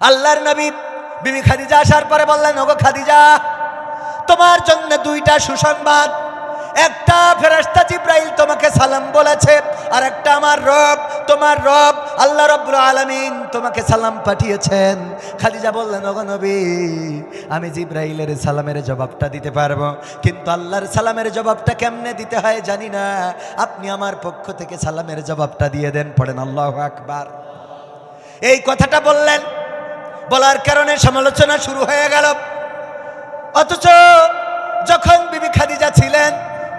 আল্লাহর নবী বিবি খাদিজা আসার পরে বললেন, ওগো খাদিজা, তোমার জন্য দুইটা সুসংবাদ। একটা ফেরেশতা জিবরাইল তোমাকে সালাম বলেছে, আর একটা আমার রব, তোমার রব আল্লাহ রাব্বুল আলামিন তোমাকে সালাম পাঠিয়েছেন। খাদিজা বললেন, ওগো নবী, আমি জিবরাইলের সালামের জবাবটা দিতে পারবো, কিন্তু আল্লাহর সালামের জবাবটা কেমনে দিতে হয় জানি না। আপনি আমার পক্ষ থেকে সালামের জবাবটা দিয়ে দেন। পড়েন আল্লাহু আকবার। এই কথাটা বললেন, বলার কারণে সমালোচনা শুরু হয়ে গেল। অথচ যখন বিবি খাদিজা ছিলেন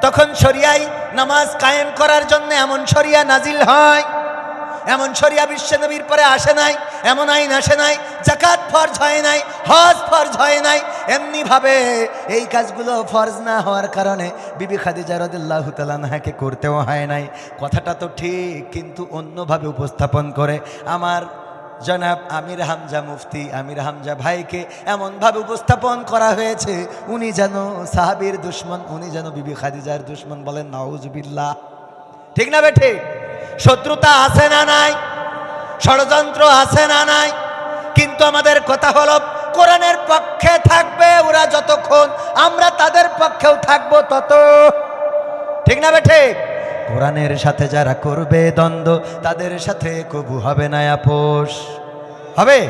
তখন শরিয়ায় নামাজ কায়েম করার জন্য এমন শরিয়া নাজিল হয়, এমন শরিয়া বিশ্বনবীর পরে আসে নাই, এমন আইন আসে নাই। যাকাত ফরজ হয় নাই, হজ ফরজ হয় নাই। এমনি ভাবে এই কাজগুলো ফরজ না হওয়ার কারণে বিবি খাদিজা রাদিয়াল্লাহু তাআলা আনহাকে করতেও হয় নাই। কথাটা তো ঠিক, কিন্তু অন্যভাবে উপস্থাপন করে আমার জনাব আমির হামজা মুফতি আমির হামজা ভাইকে এমনভাবে উপস্থাপন করা হয়েছে উনি যেন সাহাবীর দুশমন, উনি যেন বিবি খাদিজার দুশমন। বলেন নাউজুবিল্লাহ। ঠিক না বেঠিক? শত্রুতা আছে না নাই? ষড়যন্ত্র আছে না নাই? কিন্তু আমাদের কথা হলো, কোরআনের পক্ষে থাকবে ওরা যতক্ষণ, আমরা তাদের পক্ষেও থাকবো তত। ঠিক না বেঠিক? কোরআনের সাথে যারা করবে দ্বন্দ্ব, তাদের সাথে কবু হবে না আপোষ। হবে?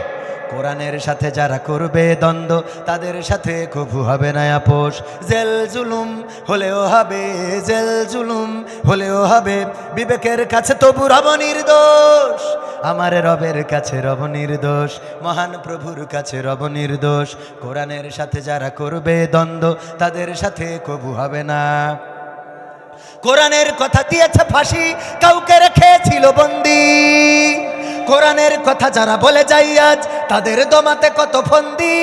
কোরআনের সাথে যারা করবে দ্বন্দ্ব, তাদের সাথে কবু হবে না আপোষ। জেল জুলুম হলেও হবে, জেল জুলুম হলেও হবে, বিবেকের কাছে তবু রব নির্দোষ। আমার রবের কাছে রব নির্দোষ, মহান প্রভুর কাছে রব নির্দোষ। কোরআনের সাথে যারা করবে দ্বন্দ্ব, তাদের সাথে কবু হবে না। কোরআনের কথা দিয়েছে ফাঁসি, কাউকে রেখেছিল বন্দি। কোরআনের কথা যারা বলে যায় আজ, তাদের দমাতে কত ফন্দি।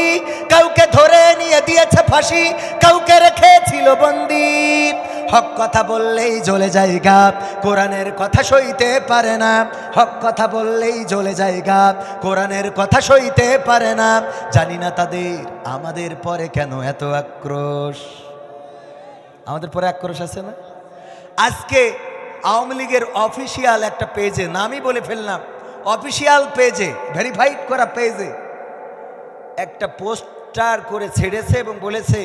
কাউকে ধরে নিয়ে দিয়েছে ফাঁসি, কাউকে রেখেছিল বন্দি। হক কথা বললেই জ্বলে যায় গাব, কোরআনের কথা সইতে পারে না। হক কথা বললেই জ্বলে যায় গাব, কোরআনের কথা সইতে পারে না। জানি না তাদের আমাদের পরে কেন এত আক্রোশ। আমাদের পরে আক্রোশ আছে না? আজকে আওয়ামী লীগের অফিসিয়াল একটা পেজে, নামই বলে ফেললাম, অফিসিয়াল পেজে, ভেরিফাইড করা পেজে একটা পোস্টার করে ছেড়েছে এবং বলেছে,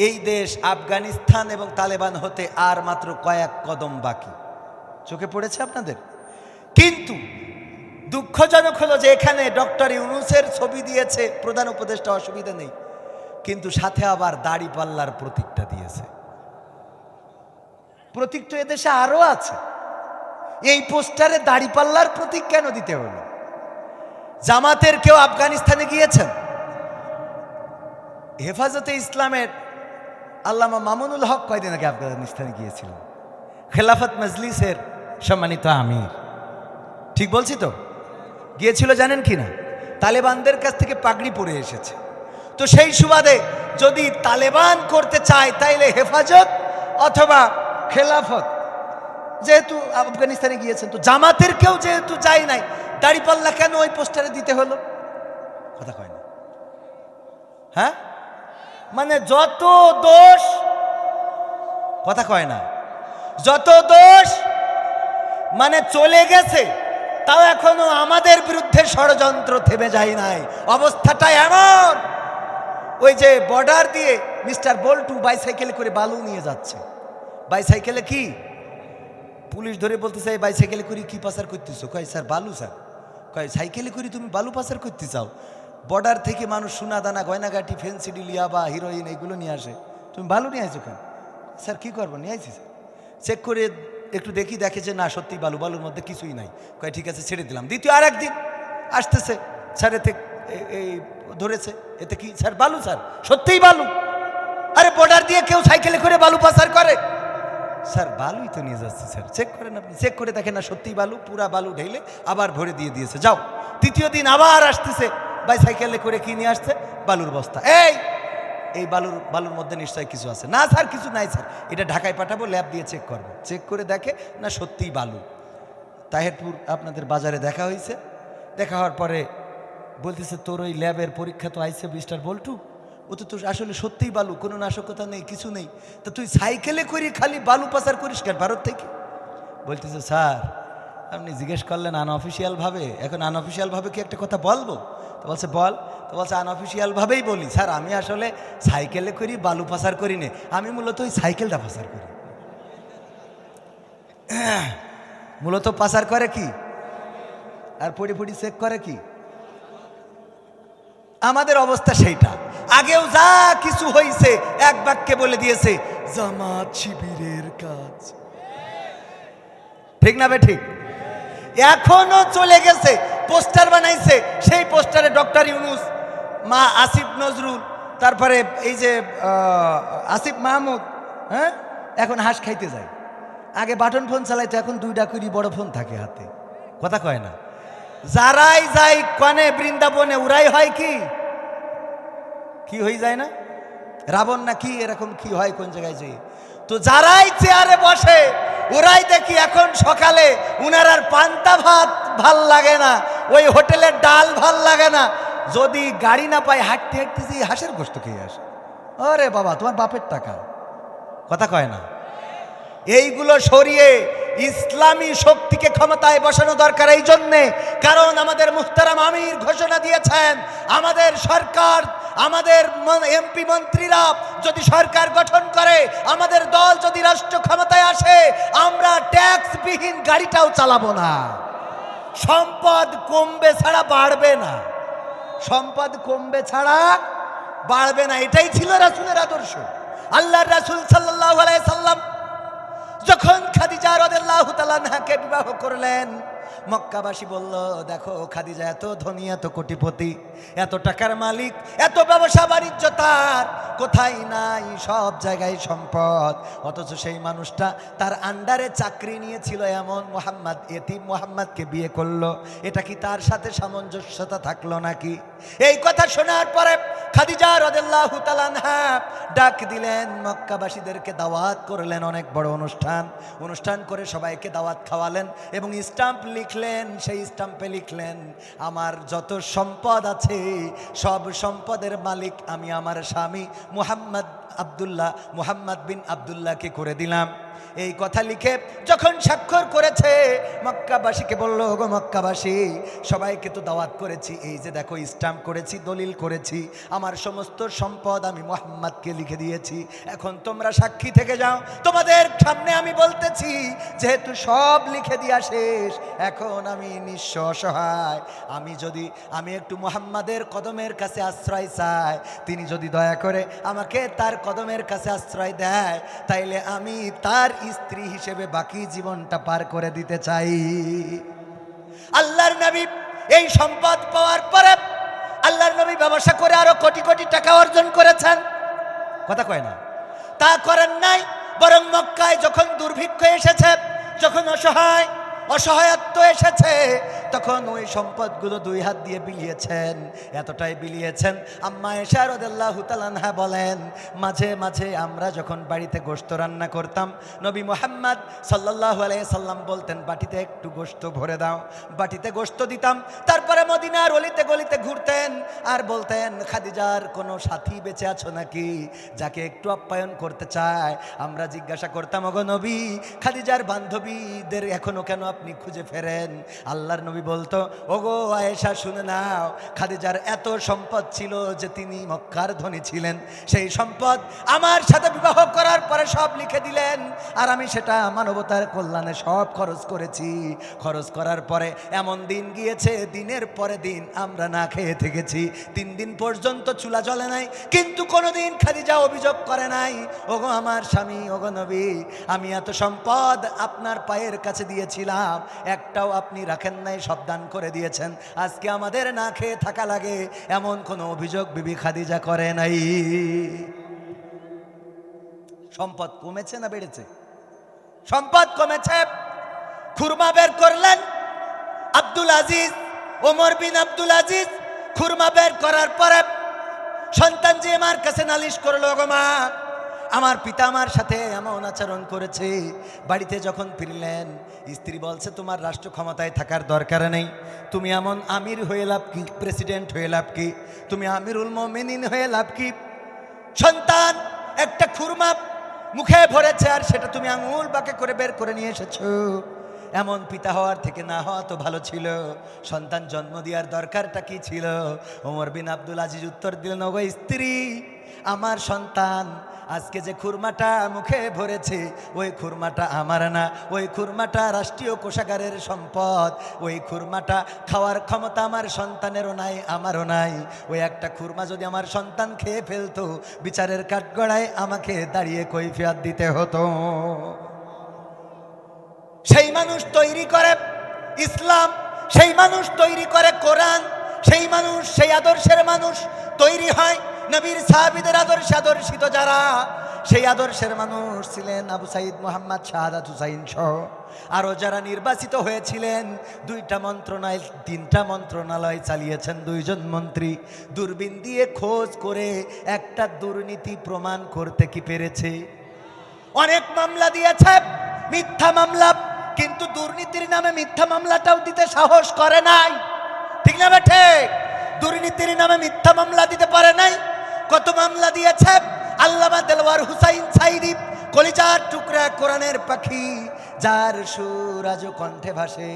এই দেশ আফগানিস্তান এবং তালেবান হতে আর মাত্র কয়েক কদম বাকি। চোখে পড়েছে আপনাদের? কিন্তু দুঃখজনক হলো যে এখানে ডক্টর ইউনূসের ছবি দিয়েছে প্রধান উপদেষ্টা, অসুবিধা নেই, কিন্তু সাথে আবার দাড়িপাল্লার প্রতীকটা দিয়েছে। প্রতীক তো এদেশে আরো আছে, এই পোস্টারে দাড়িপাল্লার প্রতীক কেন দিতে হলো? জামাতের কেউ আফগানিস্তানে গিয়েছেন? হেফাজতে ইসলামের আল্লামা মামুনুল হক কয়দিন আগে আফগানিস্তানে গিয়েছিলেন। খেলাফত মজলিসের সম্মানিত আমির, ঠিক বলছি তো? গিয়েছিল জানেন কি না? তালেবানদের কাছ থেকে পাগড়ি পরে এসেছে। তো সেই সুবাদে যদি তালেবান করতে চায় তাইলে হেফাজত অথবা খেলাফত, যেহেতু আফগানিস্তানে গিয়েছেন, তো জামাতের কেউ যেহেতু যায় নাই, দাড়িপাল্লা কেন ওই পোস্টারে দিতে হলো? কথা কয় না, হ্যাঁ? মানে যত দোষ, কথা কয় না, যত দোষ মানে চলে গেছে, তাও এখনো আমাদের বিরুদ্ধে ষড়যন্ত্র থেমে যায় নাই। অবস্থাটা এমন, ওই যে বর্ডার দিয়ে মিস্টার বল্টু বাইসাইকেলে করে বালু নিয়ে যাচ্ছে। বাইসাইকেলে কি পুলিশ ধরে বলতেছে, এই বাইসাইকেলে করে কি পাচার করতেছো? কয় স্যার বালু। স্যার কয় সাইকেলে করে তুমি বালু পাচার করতে চাও? বর্ডার থেকে মানুষ সোনা দানা গয়নাগাটি ফেন্সিডিল ইয়াবা হিরোইন এগুলো নিয়ে আসে, তুমি বালু নিয়ে আসো কেন? স্যার কি করবো, নিয়ে আসছি স্যার। চেক করে একটু দেখে যে না সত্যি বালু, বালুর মধ্যে কিছুই নাই। কয় ঠিক আছে ছেড়ে দিলাম। দ্বিতীয় আর একদিন আসতেছে, স্যার এতে এই ধরেছে, এতে কি? স্যার বালু। স্যার সত্যিই বালু। আরে বর্ডার দিয়ে কেউ সাইকেলে করে বালু পাচার করে? স্যার বালুই তো নিয়ে যাচ্ছে। স্যার চেক করেন, আপনি চেক করে দেখেন না সত্যিই বালু, পুরা বালু ঢেলে আবার ভরে দিয়ে দিয়েছে, যাও। তৃতীয় দিন আবার আসতেছে, বাইসাইকেলে করে কি নিয়ে আসছে? বালুর বস্তা। এই বালুর মধ্যে নিশ্চয়ই কিছু আছে। না স্যার কিছু নাই স্যার, এটা ঢাকায় পাঠাবো, ল্যাব দিয়ে চেক করবো। চেক করে দেখে না সত্যিই বালু। তাহেরপুর আপনাদের বাজারে দেখা হয়েছে। দেখা হওয়ার পরে বলতেছে, তোর ওই ল্যাবের পরীক্ষা তো আইছে মিস্টার বল্টু, ও তো আসলে সত্যিই বালু, কোনো নাশকতা নেই, কিছু নেই। তা তুই সাইকেলে করে খালি বালু পাচার করিস কেন ভারত থেকে? বলতেছে, স্যার আপনি জিজ্ঞেস করলেন আনঅফিসিয়াল ভাবে, এখন আনঅফিসিয়াল ভাবে কি একটা কথা বলবো? তো বলছে বল। তো বলছে আনঅফিসিয়ালভাবেই বলি, স্যার আমি আসলে সাইকেলে করি, বালু পাচার করি না, আমি মূলত ওই সাইকেলটা পাচার করি। মূলত পাচার করে কি আর পড়ি পড়ি চেক করে কি। আমাদের অবস্থা সেইটা। আগেও যা কিছু হয়েছে এক বাক্যে বলে দিয়েছে জামাত শিবিরের কাজ, ঠিক না বে ঠিক? এখনো চলে গেছে, পোস্টার বানাইছে, সেই পোস্টারে ডক্টর ইউনূস, মা আসিফ নজরুল, তারপরে এই যে আসিফ মাহমুদ, হ্যাঁ এখন হাঁস খাইতে যায়। আগে বাটন ফোন চালাইতো, এখন দুইটা করে বড় ফোন থাকে হাতে, কথা কয় না। যারাই যায় কনে বৃন্দাবনে উড়াই হয় কি কি হয়ে যায় না, রাবণ না কি এরকম কি হয় কোন জায়গায় যাই। তো যারাই চেয়ারে বসে ওরাই দেখি এখন সকালে উনার আর পান্তা ভাত ভাল লাগে না, ওই হোটেলের ডাল ভাল লাগে না, যদি গাড়ি না পায় হাঁটতে হাঁটতে যে হাঁসের গোশত খেয়ে আসে। আরে বাবা তোমার বাপের টাকা, কথা কয় না। এইগুলো সরিয়ে ইসলামী শক্তিকে ক্ষমতায় বসানো দরকার। এই জন্যে কারণ আমাদের মুহতারাম আমির ঘোষণা দিয়েছেন, আমাদের সরকার, আমাদের এমপি মন্ত্রীরা যদি সরকার গঠন করে, আমাদের দল যদি রাষ্ট্র ক্ষমতায় আসে, আমরা ট্যাক্স বিহীন গাড়িটাও চালাবো না। সম্পদ কমবে ছাড়া বাড়বে না, সম্পদ কমবে ছাড়া বাড়বে না। এটাই ছিল রাসূলের আদর্শ। আল্লাহর রাসূল সাল্লাল্লাহু আলাইহি সাল্লাম যখন খাদিজা রাদিয়াল্লাহু তাআলা আনহাকে বিবাহ করলেন, মক্কাবাসী বলল দেখো খাদিজা এত ধনী, এত কোটিপতি, এত টাকার মালিক, এত ব্যবসা বাণিজ্য তার, কোথায় নাই, সব জায়গায় সম্পদ, অথচ সেই মানুষটা তার আন্ডারে চাকরি নিয়েছিল এমন মুহাম্মদ, এতিম মুহাম্মদকে বিয়ে করলো, এটা কি তার সাথে সামঞ্জস্যতা থাকলো নাকি? এই কথা শোনার পরে খাদিজা রাদিয়াল্লাহু তাআলা আনহা ডাক দিলেন, মক্কাবাসীদেরকে দাওয়াত করলেন, অনেক বড় অনুষ্ঠান করে সবাইকে দাওয়াত খাওয়ালেন এবং স্টাম্প লিখলেন। সেই স্টাম্পে লিখলেন আমার যত সম্পদ আছে সব সম্পদের মালিক আমি আমার স্বামী মুহাম্মদ বিন আব্দুল্লাহকে করে দিলাম। এই কথা লিখে যখন স্বাক্ষর করেছে, মক্কাবাসীকে বলল গো মক্কাবাসী, সবাইকে তো দাওয়াত করেছি, এই যে দেখো স্টাম্প করেছি, দলিল করেছি, আমার সমস্ত সম্পদ আমি মুহাম্মদকে লিখে দিয়েছি, এখন তোমরা সাক্ষী থেকে যাও। তোমাদের সামনে আমি বলতেছি, যেহেতু সব লিখে দেওয়া শেষ, এখন আমি নিঃস্ব অসহায়, আমি একটু মুহাম্মাদের কদমের কাছে আশ্রয় চাই, তিনি যদি দয়া করে আমাকে তার কদমের কাছে আশ্রয় দেয়, তাইলে আমি তার স্ত্রী হিসেবে বাকি জীবনটা পার করে দিতে চাই। আল্লাহর নবী এই সম্পদ পাওয়ার পরে আল্লাহর নবী ব্যবসা করে আরো কোটি কোটি টাকা অর্জন করেছেন, কথা কয় না। তা করেন নাই, বরং মক্কায় যখন দুর্ভিক্ষ এসেছে, যখন অসহায়ত্ব এসেছে, তখন ওই সম্পদগুলো দুই হাত দিয়ে বিলিয়েছেন, এতটাই বিলিয়েছেন। আম্মা আয়েশা রাদিয়াল্লাহু তাআলা আনহা বলেন, মাঝে মাঝে আমরা যখন বাড়িতে গোশত রান্না করতাম, নবী মুহাম্মদ সাল্লাল্লাহু আলাইহি সাল্লাম বলতেন বাটিতে একটু গোশত ভরে দাও, বাটিতে গোশত দিতাম। তারপরে মদিনার অলিতে গলিতে ঘুরতেন আর বলতেন খাদিজার কোনো সাথী বেঁচে আছো নাকি, যাকে একটু আপ্যায়ন করতে চায়। আমরা জিজ্ঞাসা করতাম, ওগো নবী, খাদিজার বান্ধবীদের এখনো কেন আপনি খুঁজে ফেরেন? আল্লাহর নবী বলতো, ওগো আয়েশা শুনে নাও, খাদিজার এত সম্পদ ছিল যে তিনি মক্কার ধনী ছিলেন, সেই সম্পদ আমার সাথে বিবাহ করার পরে সব লিখে দিলেন, আর আমি সেটা মানবতার কল্যাণে সব খরচ করেছি। খরচ করার পরে এমন দিন গিয়েছে, দিনের পরে দিন আমরা না খেয়ে থেকেছি, 3 দিন পর্যন্ত চুলা জ্বলে নাই, কিন্তু কোনোদিন খাদিজা অভিযোগ করে নাই, ওগো আমার স্বামী, ওগো নবী, আমি এত সম্পদ আপনার পায়ের কাছে দিয়েছিলাম, একটাও আপনি রাখেন নাই, সব দান করে দিয়েছেন, আজকে আমাদের না খেয়ে থাকা লাগে, এমন কোনো অভিযোগ বিবি খাদিজা করে নাই। সম্পদ কমেছে না বেড়েছে? সম্পদ কমেছে। খুরমা বের করলেন আব্দুল আজিজ, ওমর বিন আব্দুল আজিজ, খুরমা বের করার পরে সন্তান যে আমার কাছে নালিশ করলো, গো মা, আমার পিতা আমার সাথে এমন আচরণ করেছে। বাড়িতে যখন ফিরলেন, স্ত্রী বলছে তোমার রাষ্ট্র ক্ষমতায় থাকার দরকার নেই, তুমি এমন আমির হয়ে লাভ কি, প্রেসিডেন্ট হয়ে লাভ কি, তুমি আমিরুল মুমিনিন হয়ে লাভ কি? সন্তান একটা খুরমা মুখে ভরেছে আর সেটা তুমি আঙুল বাঁকা করে বের করে নিয়ে এসেছো, এমন পিতা হওয়ার থেকে না হওয়া তো ভালো ছিল। সন্তান জন্ম দেওয়ার দরকারটা কি ছিল? ওমর বিন আব্দুল আজিজ উত্তর দিলেন, ওগো স্ত্রী, আমার সন্তান আজকে যে খুরমাটা মুখে ভরেছে ওই খুরমাটা আমার না, ওই খুরমাটা রাষ্ট্রীয় কোষাগারের সম্পদ। ওই খুরমাটা খাওয়ার ক্ষমতা আমার সন্তানেরও নাই, আমারও নাই। ওই একটা খুরমা যদি আমার সন্তান খেয়ে ফেলতো, বিচারের কাঠগড়ায় আমাকে দাঁড়িয়ে কৈফিয়ত দিতে হতো। সেই মানুষ তৈরি করে ইসলাম, সেই মানুষ তৈরি করে কোরআন, সেই মানুষ, সেই আদর্শের মানুষ তৈরি হয় নবীর সাহাবীদের আদর্শে আদর্শিত যারা, সেই আদর্শের মানুষ ছিলেন আবু সাইদ মোহাম্মদ শাহাদাত হুসাইন সহ আরও যারা নির্বাচিত হয়েছিলেন। 2টা মন্ত্রণালয় 3টা মন্ত্রণালয় চালিয়েছেন 2 জন মন্ত্রী। দূরবীন দিয়ে খোঁজ করে একটা দুর্নীতি প্রমাণ করতে কি পেরেছে? অনেক মামলা দিয়েছে, মিথ্যা মামলা, কিন্তু দুর্নীতির নামে মিথ্যা মামলাটাও দিতে সাহস করে নাই। ঠিক না বেঠে? দুর্নীতির নামে মিথ্যা মামলা দিতে পারে নাই। কত মামলা দিয়েছে আল্লামা দেলওয়ার হুসাইন সাইদি, কলিজার টুকরা, কোরআনের পাখি, যার সুর আজও কণ্ঠে ভাসে।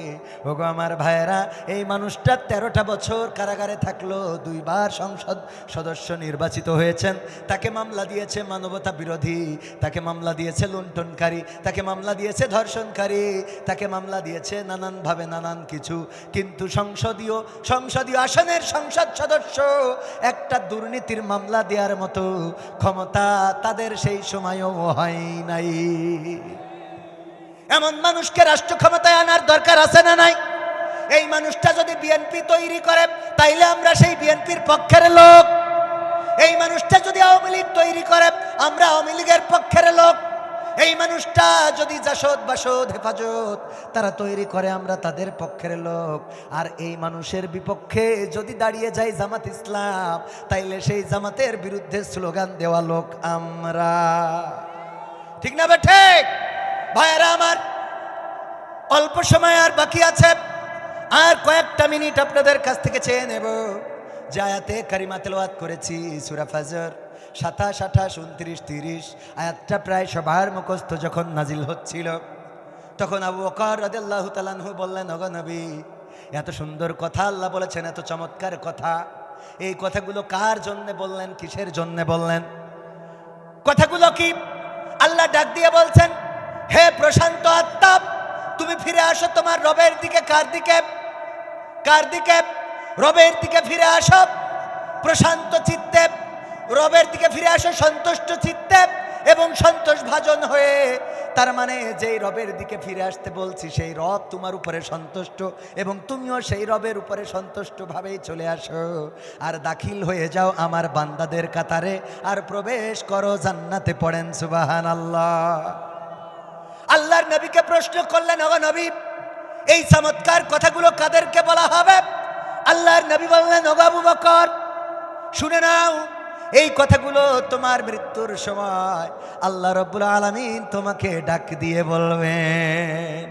ওগো আমার ভাইয়েরা, এই মানুষটা 13টা বছর কারাগারে থাকলো, 2 বার সংসদ সদস্য নির্বাচিত হয়েছেন। তাকে মামলা দিয়েছে মানবতা বিরোধী, তাকে মামলা দিয়েছে লুণ্ঠনকারী, তাকে মামলা দিয়েছে ধর্ষণকারী, তাকে মামলা দিয়েছে নানানভাবে নানান কিছু। কিন্তু সংসদীয় আসনের সংসদ সদস্য একটা দুর্নীতির মামলা দেওয়ার মতো ক্ষমতা তাদের সেই সময়ও হয় নাই। এমন মানুষকে রাষ্ট্র ক্ষমতায় আনার দরকার আছে না নাই? এই মানুষটা যদি বিএনপি তৈরি করে তাইলে আমরা সেই বিএনপির পক্ষের লোক। এই মানুষটা যদি আওয়ামী লীগ তৈরি করে আমরা আওয়ামী লীগের পক্ষের লোক। এই মানুষটা যদি জাসদ বাসদ হেফাজত তারা তৈরি করে আমরা তাদের পক্ষের লোক। আর এই মানুষের বিপক্ষে যদি দাঁড়িয়ে যায় জামাত ইসলাম, তাইলে সেই জামাতের বিরুদ্ধে স্লোগান দেওয়া লোক আমরা। ঠিক না বেঠে? ভাইয়েরা আমার, অল্প সময় আর বাকি আছে, আর কয়েকটা মিনিট আপনাদের কাছ থেকে চেয়ে নেব। যে আয়াতে কারিমা তেলাওয়াত করেছি সূরা ফজর 27, 28, 29, 30 আয়াতটা প্রায় সবার মুখস্থ যখন নাজিল হচ্ছিল, তখন আবু বকর রাদিয়াল্লাহু তাআলা আনহু বললেন, ওগো নবী, এত সুন্দর কথা আল্লাহ বলেছেন, এত চমৎকার কথা, এই কথাগুলো কার জন্য বললেন, কিসের জন্য বললেন? কথাগুলো কি? আল্লাহ ডাক দিয়ে বলছেন, হে প্রশান্ত আত্মা, তুমি ফিরে আসো তোমার রবের দিকে। কার দিকে? কার দিকে? রবের দিকে ফিরে আসো প্রশান্ত চিত্তে, রবের দিকে ফিরে আসো সন্তুষ্ট চিত্তে এবং সন্তোষ ভাজন হয়ে। তার মানে যেই রবের দিকে ফিরে আসতে বলছি সেই রব তোমার উপরে সন্তুষ্ট এবং তুমিও সেই রবের উপরে সন্তুষ্ট ভাবেই চলে আসো আর দাখিল হয়ে যাও আমার বান্দাদের কাতারে, আর প্রবেশ করো জান্নাতে। পড়েন সুবহানাল্লাহ। আল্লাহর নবীকে প্রশ্ন করলেন, ওগো নবী, এই চমৎকার কথাগুলো কাদেরকে বলা হবে? আল্লাহর নবী বললেন, ওগো আবু বকর, শুনে নাও, এই কথাগুলো তোমার মৃত্যুর সময় আল্লাহ রাব্বুল আলামিন তোমাকে ডাক দিয়ে বলবেন।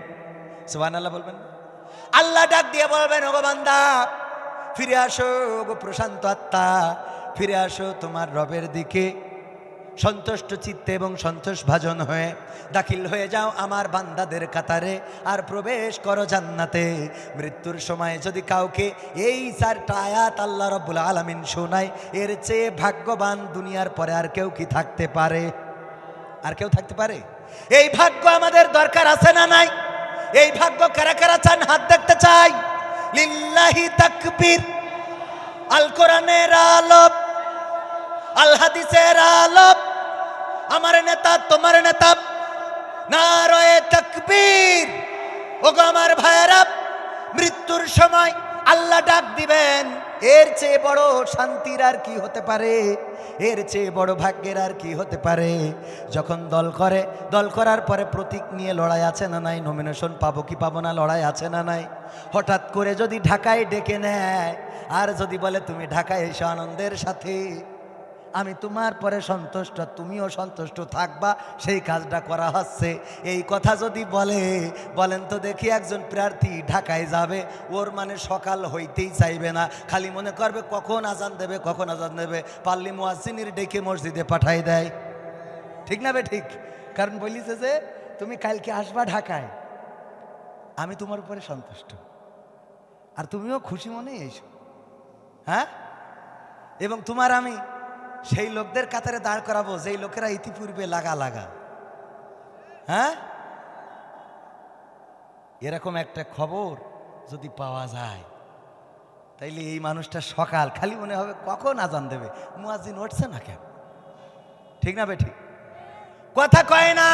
সুবহানাল্লাহ বলবেন। আল্লাহ ডাক দিয়ে বলবেন, ওগো বান্দা, ফিরে আসো, ওগো প্রশান্ত আত্মা, ফিরে আসো তোমার রবের দিকে সন্তুষ্ট চিত্তে এবং সন্তোষ ভাজন হয়ে দাখিল হয়ে যাও আমার বান্দাদের কাতারে আর প্রবেশ করো জান্নাতে। মৃত্যুর সময় যদি কাউকে এই 4টা আয়াত আল্লাহ রাব্বুল আলামিন শোনায়, এর চেয়ে ভাগ্যবান দুনিয়ার পরে আর কেউ কি থাকতে পারে? আর কেউ থাকতে পারে? এই ভাগ্য আমাদের দরকার আছে না নাই? এই ভাগ্য কারা কারা চান? হাত দেখতে চাই। লিল্লাহি তাকবীর। আল কোরআনের আলো, আল হাদিসের আলো, আমার নেতা তোমার নেতা, নারায়ে তাকবীর। ওগো আমার ভাইয়েরা, মৃত্যুর সময় আল্লাহ ডাক দিবেন, এর চেয়ে বড় শান্তির আর কি হতে পারে? এর চেয়ে বড় ভাগ্যের আর কি হতে পারে? যখন দল করে, দল করার পরে প্রতীক নিয়ে লড়াই আছে না নাই? নমিনেশন পাবো কি পাবো না লড়াই আছে না নাই? হঠাৎ করে যদি ঢাকায় ডেকে নেয় আর যদি বলে তুমি ঢাকায় এসো আনন্দের সাথে, আমি তোমার পরে সন্তুষ্ট, তুমিও সন্তুষ্ট থাকবা, সেই কাজটা করা হচ্ছে, এই কথা যদি বলেন তো দেখি একজন প্রার্থী ঢাকায় যাবে, ওর মানে সকাল হইতেই চাইবে না, খালি মনে করবে কখন আজান দেবে, কখন আজান দেবে, পাল্লি মুয়াজ্জিনের ডেকে মসজিদে পাঠাই দেয়। ঠিক না বে ঠিক? কারণ বলিছে যে তুমি কালকে আসবা ঢাকায়, আমি তোমার উপরে সন্তুষ্ট, আর তুমিও খুশি মনে এসো। হ্যাঁ, এবং তোমার আমি সেই লোকদের কাতারে দাঁড় করাবো যেই লোকেরা ইতিপূর্বে লাগা লাগা। হ্যাঁ, এরকম একটা খবর যদি পাওয়া যায় তাইলে এই মানুষটা সকাল খালি মনে হবে কখন আজান দেবে, মুয়াজ্জিন উঠছে না কেন? ঠিক না বেঠিক? কথা কয় না।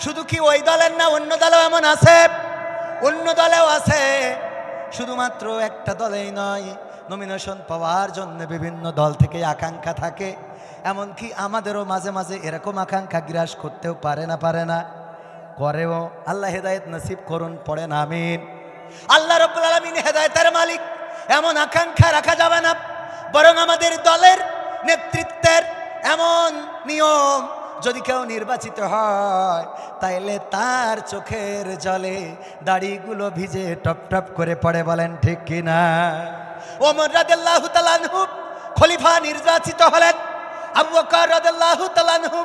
শুধু কি ওই দলের না, অন্য দলেও এমন আছে, অন্য দলেও আছে। শুধুমাত্র একটা দলেই নয়, নমিনেশন পাওয়ার জন্য বিভিন্ন দল থেকে আকাঙ্ক্ষা থাকে। এমনকি আমাদেরও মাঝে মাঝে এরকম আকাঙ্ক্ষা গ্রাস করতেও পারে না করেও। আল্লাহ হেদায়েত নসিব করুন, পড়েন আমিন। আল্লাহ রাব্বুল আলামিন হেদায়েতের মালিক। এমন আকাঙ্ক্ষা রাখা যাবে না, বরং আমাদের দলের নেতৃত্বের এমন নিয়ম, যদি কেউ নির্বাচিত হয় তাইলে তার চোখের জলে দাড়িগুলো ভিজে টপ টপ করে পড়ে। বলেন ঠিক কিনা? ওমর রাদিয়াল্লাহু তাআলা আনহু খলিফা নির্বাচিত হলেন। আবু বকর রাদিয়াল্লাহু তাআলা আনহু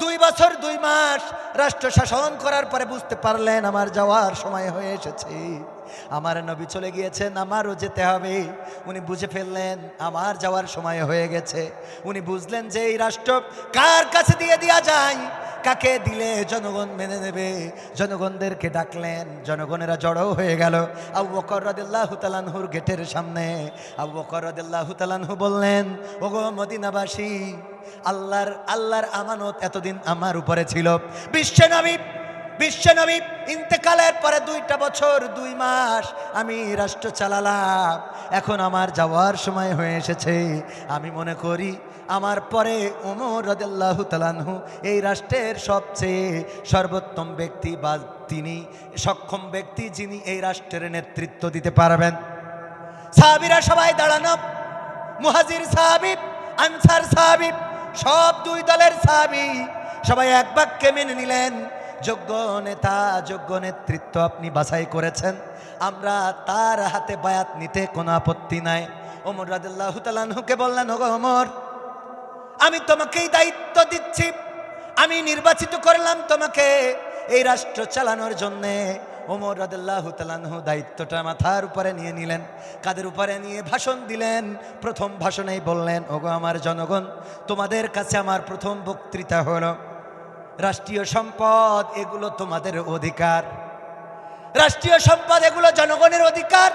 2 বছর 2 মাস রাষ্ট্র শাসন করার পরে বুঝতে পারলেন আমার যাওয়ার সময় হয়ে এসেছে, আমার নবী চলে গিয়েছেন, আমারও যেতে হবে। উনি বুঝে ফেললেন আমার যাওয়ার সময় হয়ে গেছে। উনি বুঝলেন যে এই রাষ্ট্র কার কাছে দিয়ে দেওয়া যায়, কাকে দিলে জনগণ মেনে নেবে। জনগণদেরকে ডাকলেন, জনগণেরা জড়ো হয়ে গেল আবু বকর রাদিয়াল্লাহু তাআলা আনহুর গেটের সামনে। আবু বকর রাদিয়াল্লাহু তাআলা আনহু বললেন, ওগো মদিনাবাসী, আল্লাহর আমানত এতদিন আমার উপরে ছিল। বিশ্বনবী ইন্তেকালের পরে 2টা বছর 2 মাস আমি রাষ্ট্র চালালাম। এখন আমার যাওয়ার সময় হয়ে এসেছে। আমি মনে করি আমার পরে ওমর রাদিয়াল্লাহু তাআলা আনহু এই রাষ্ট্রের সবচেয়ে সর্বোত্তম ব্যক্তি, বা তিনি সক্ষম ব্যক্তি যিনি এই রাষ্ট্রের নেতৃত্ব দিতে পারবেন। সাহাবীরা সবাই দাঁড়ানো, মুহাজির সাহাবী, আনসার সাহাবী, সব 2 দলের সাহাবী সবাই এক বাক্যে মেনে নিলেন, যোগ্য নেতা, যোগ্য নেতৃত্ব আপনি বাছাই করেছেন, আমরা তার হাতে বায়াত নিতে কোনো আপত্তি নাই। ওমর রাদিয়াল্লাহু তাআলা আনহুকে বললেন, ওগো ওমর, আমি তোমাকেই দায়িত্ব দিচ্ছি, আমি নির্বাচিত করলাম তোমাকে এই রাষ্ট্র চালানোর জন্যে। ওমর রাদিয়াল্লাহু তাআলা আনহু দায়িত্বটা মাথার উপরে নিয়ে নিলেন, কাদের উপরে নিয়ে ভাষণ দিলেন। প্রথম ভাষণেই বললেন, ওগো আমার জনগণ, তোমাদের কাছে আমার প্রথম বক্তৃতা হলো, রাষ্ট্রীয় সম্পদ এগুলো তোমাদের অধিকার, রাষ্ট্রীয় সম্পদ এগুলো জনগণের অধিকার।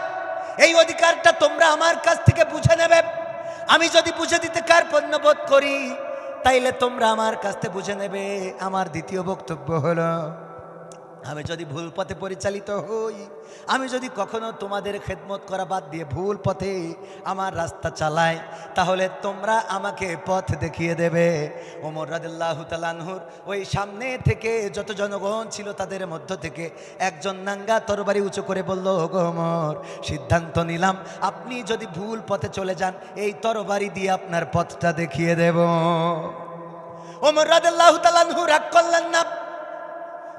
এই অধিকারটা তোমরা আমার কাছ থেকে বুঝে নেবে। আমি যদি বুঝে দিতে কার্পণ্যবোধ করি তাইলে তোমরা আমার কাছ থেকে বুঝে নেবে। আমার দ্বিতীয় বক্তব্য হলো, আমি যদি ভুল পথে পরিচালিত হই, আমি যদি কখনো তোমাদের খেদমত করা বাদ দিয়ে ভুল পথে আমার রাস্তা চালাই, তাহলে তোমরা আমাকে পথ দেখিয়ে দেবে। ওমর রাদিয়াল্লাহু তাআলা আনহুর ওই সামনে থেকে যত জনগণ ছিল তাদের মধ্য থেকে একজন নাঙ্গা তরবারি উঁচু করে বলল, ওগো ওমর, সিদ্ধান্ত নিলাম আপনি যদি ভুল পথে চলে যান এই তরবারি দিয়ে আপনার পথটা দেখিয়ে দেব। ওমর রাদিয়াল্লাহু তাআলা আনহু রাগ করলেন না,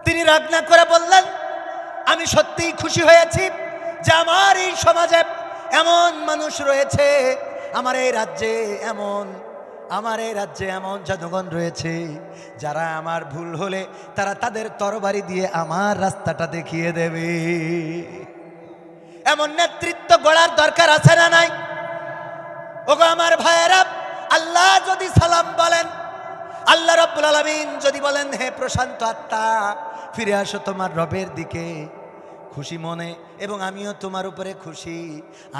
তিনি রাগ না করে বললেন, আমি সত্যিই খুশি হয়েছি যে আমার এই সমাজে এমন মানুষ রয়েছে, আমার এই রাজ্যে এমন জনগণ রয়েছে যারা আমার ভুল হলে তারা তাদের তরবারি দিয়ে আমার রাস্তাটা দেখিয়ে দেবে। এমন নেতৃত্ব গড়ার দরকার আছে না নাই? ওগো আমার ভাইয়েরা, আল্লাহ যদি সালাম বলেন, আল্লাহ রাব্বুল আলামিন যদি বলেন, হে প্রশান্ত আত্মা ফিরে আসো তোমার রবের দিকে খুশি মনে, এবং আমিও তোমার উপরে খুশি,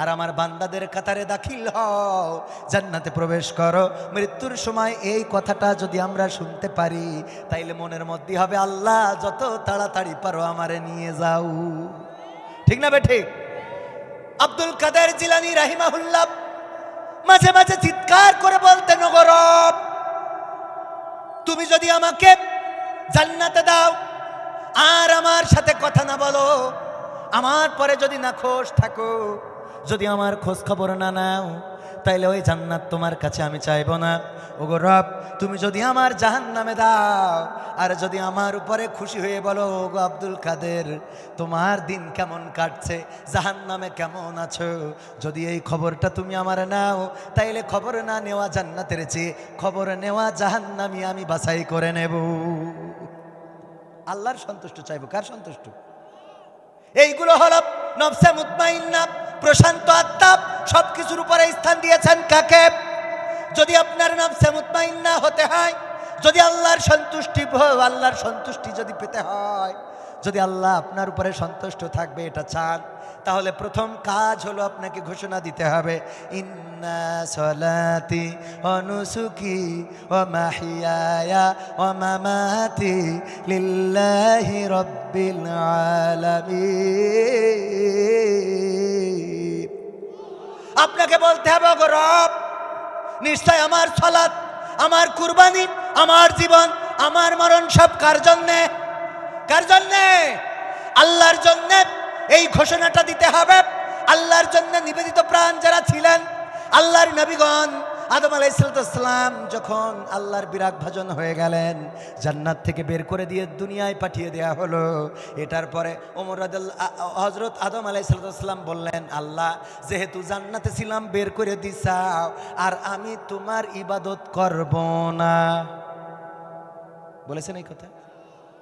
আর আমার বান্দাদের কাতারে দাখিল হও, জান্নাতে প্রবেশ করো। মৃত্যুর সময় এই কথাটা যদি আমরা শুনতে পারি তাইলে মনের মধ্যে হবে, আল্লাহ যত তাড়াতাড়ি পারো আমারে নিয়ে যাও। ঠিক না বেঠিক? আব্দুল কাদের জিলানী রাহিমাহুল্লাহ মাঝে মাঝে চিৎকার করে বলতেন, ওগো রব, তুমি যদি আমাকে জান্নাতে দাও আর আমার সাথে কথা না বলো, আমার পরে যদি না খোঁজ থাকো, যদি আমার খোঁজ খবর না নাও, তাইলে ওই জান্নাত তোমার কাছে আমি চাইব না। ওগো রব, তুমি যদি আমার জাহান্নামে দাও আর যদি আমার উপরে খুশি হয়ে বলো, ওগো আব্দুল কাদের, তোমার দিন কেমন কাটছে, জাহান্নামে কেমন আছো, যদি এই খবরটা তুমি আমার নাও, তাইলে খবর না নেওয়া জান্নাতের চেয়ে খবর নেওয়া জাহান্নামী আমি বাছাই করে নেব। আল্লাহর সন্তুষ্ট চাইব, কার সন্তুষ্ট? এইগুলো হলো নফসে মুতমাইন্না, প্রশান্ত আত্মা। সব কিছুর উপরে স্থান দিয়েছেন কাকে? যদি আপনার নফসে মুতমাইন্না হতে হয়, যদি আল্লাহর সন্তুষ্টি যদি পেতে হয়, যদি আল্লাহ আপনার উপরে সন্তুষ্ট থাকবে এটা চান, তাহলে প্রথম কাজ হলো আপনাকে ঘোষণা দিতে হবে, ইন্না সলাতি ওয়া নুসুকি ওয়া মাহিয়ায়া ওয়া মামাতি লিল্লাহি রাব্বিল আলামিন। আপনাকে বলতে হবে, ওগো রব, নিশ্চয় আমার সালাত, আমার কুরবানি, আমার জীবন, আমার মরণ সব কার জন্যে? কার জন্যে? আল্লাহর জন্যে। এই ঘোষণাটা দিতে হবে। আল্লাহর জন্য নিবেদিত প্রাণ যারা ছিলেন, আল্লাহর নবীগণ, আদম আলাইহিসসালাম যখন আল্লাহর বিরাগ ভাজন হয়ে গেলেন, জান্নাত থেকে বের করে দিয়ে দুনিয়ায় পাঠিয়ে দেয়া হলো। এটার পরে হযরত আদম আলাইহিসসালাম বললেন, আল্লাহ, যেহেতু জান্নাতে ছিলাম, বের করে দিছাও, আর আমি তোমার ইবাদত করব না। বলেছেন এই কথা?